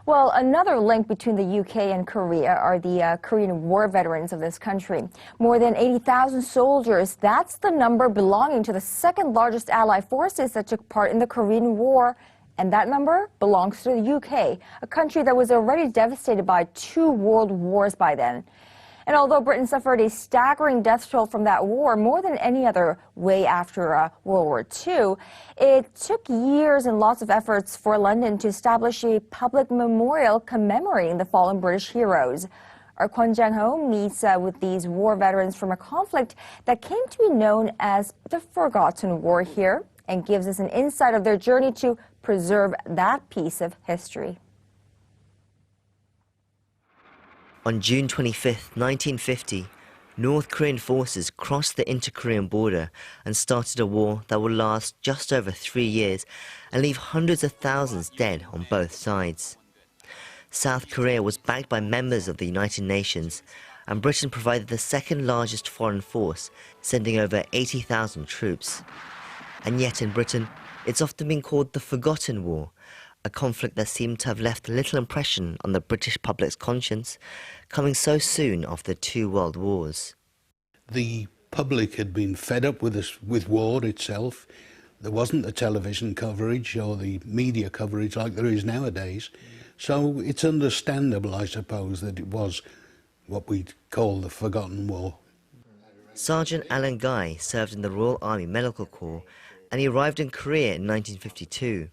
Well, another link between the UK and Korea are the Korean War veterans of this country. More than 80,000 soldiers, that's the number belonging to the second largest allied forces that took part in the Korean War. And that number belongs to the UK, a country that was already devastated by 2 world wars by then. And although Britain suffered a staggering death toll from that war, more than any other way after World War II, it took years and lots of efforts for London to establish a public memorial commemorating the fallen British heroes. Our Kwon Jang-ho meets with these war veterans from a conflict that came to be known as the Forgotten War here, and gives us an insight of their journey to preserve that piece of history. On June 25, 1950, North Korean forces crossed the inter-Korean border and started a war that would last just over 3 years and leave hundreds of thousands dead on both sides. South Korea was backed by members of the United Nations, and Britain provided the second largest foreign force, sending over 80,000 troops. And yet in Britain, it's often been called the Forgotten War, a conflict that seemed to have left little impression on the British public's conscience, coming so soon after 2 world wars. The public had been fed up with war itself. There wasn't the television coverage or the media coverage like there is nowadays. So it's understandable, I suppose, that it was what we'd call the Forgotten War. Sergeant Alan Guy served in the Royal Army Medical Corps, and he arrived in Korea in 1952.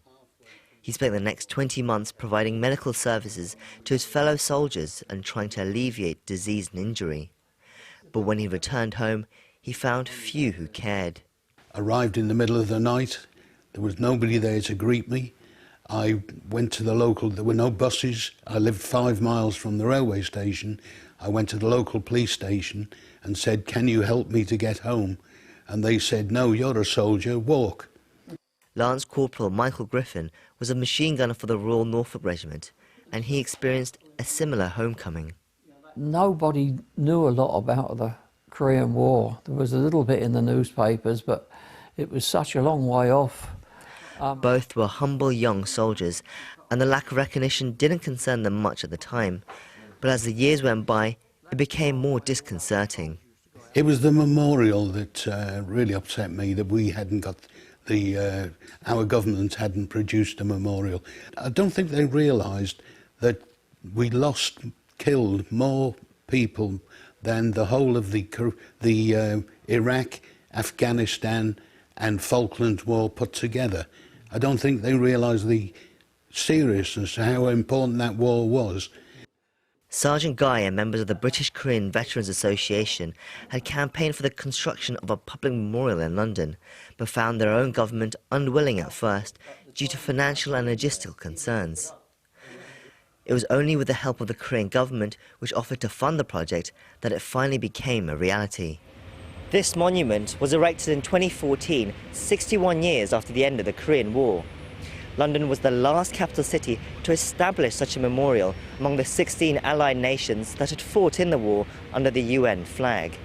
He spent the next 20 months providing medical services to his fellow soldiers and trying to alleviate disease and injury. But when he returned home, he found few who cared. Arrived in the middle of the night. There was nobody there to greet me. I went to the local, there were no buses. I lived 5 miles from the railway station. I went to the local police station and said, "Can you help me to get home?" And they said, "No, you're a soldier, walk." Lance Corporal Michael Griffin was a machine gunner for the Royal Norfolk Regiment, and he experienced a similar homecoming. Nobody knew a lot about the Korean War. There was a little bit in the newspapers, but it was such a long way off. Both were humble young soldiers, and the lack of recognition didn't concern them much at the time. But as the years went by, it became more disconcerting. It was the memorial that really upset me, that we hadn't got our government hadn't produced a memorial. I don't think they realised that we killed more people than the whole of the Iraq, Afghanistan and Falkland War put together. I don't think they realised the seriousness, how important that war was. Sergeant Guy and members of the British Korean Veterans Association had campaigned for the construction of a public memorial in London, but found their own government unwilling at first due to financial and logistical concerns. It was only with the help of the Korean government, which offered to fund the project, that it finally became a reality. This monument was erected in 2014, 61 years after the end of the Korean War. London was the last capital city to establish such a memorial among the 16 allied nations that had fought in the war under the UN flag.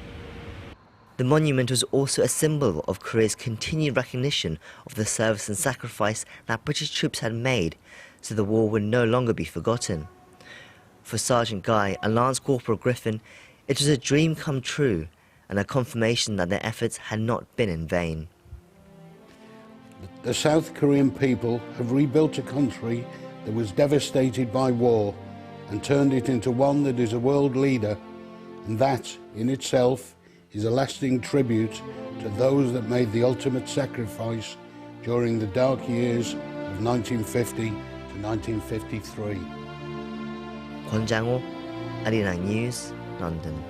The monument was also a symbol of Korea's continued recognition of the service and sacrifice that British troops had made, so the war would no longer be forgotten. For Sergeant Guy and Lance Corporal Griffin, it was a dream come true and a confirmation that their efforts had not been in vain. The South Korean people have rebuilt a country that was devastated by war and turned it into one that is a world leader, and that, in itself, is a lasting tribute to those that made the ultimate sacrifice during the dark years of 1950 to 1953. Kwon Jang-ho, Arirang News, London.